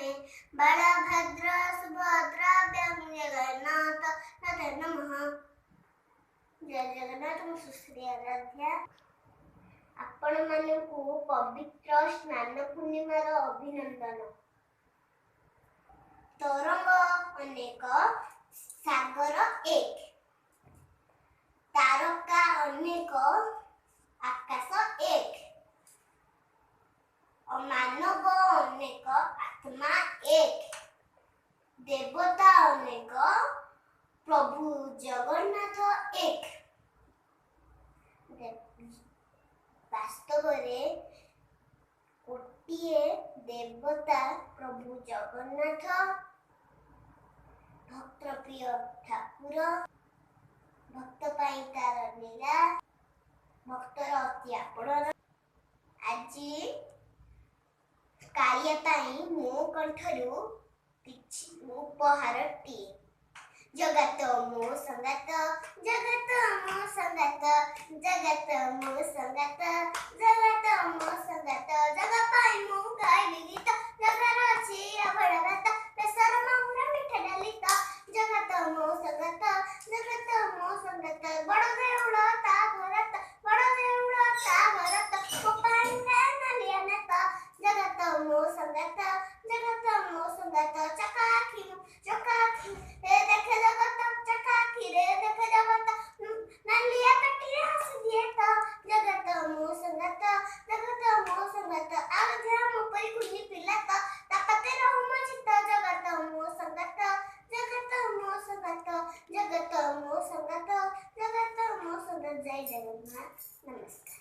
मे बलभद्र सुभद्राभ्यां जगन्नाथ तते नमः। जय जगन्नाथ। मु सुश्री आराध्या आपण मानकु पवित्र स्नान पूर्णिमार अभिनंदन। तरंग अनेक सागर एक, तारका अनेक आकाश एक, मानव अनेक आत्मा एक, देवता अनेक प्रभु जगन्नाथ एक। वास्तव में गोटे देवता प्रभु जगन्नाथ भक्त प्रिय ठाकुर, भक्त पाई तार लीला, भक्तर अति आपण। आज कार्य मो कंठरू किछि उपहारटी। जगत मो संगत, जगत मो संगत, जगत मो संगत, जगत मो संगत, जग पाई मु गाइली गीत, जगर अछि अभड़ भात, बेसर माहुर मिठा डालित। जगत मो संगत, जगत मो संगत, बड़ देउळ ता घरत, बड़ देउळ ता घरत, कोपाई नालिया नेत। जगत मो संगत, जगत मो संगत, चकाखी रे देखे जगत, चकाखी रे देखे जगत, नालिया कटी हंस दिए तो। जगत मो संगत, जगत मो संगत, आगे हम परी कुनी पिला तो तापते रहू मचित। जगत मो संगत, जगत मो संगत, जगत मो संगत, जगत मो संगत। जय जगन्नाथ। नमस्कार।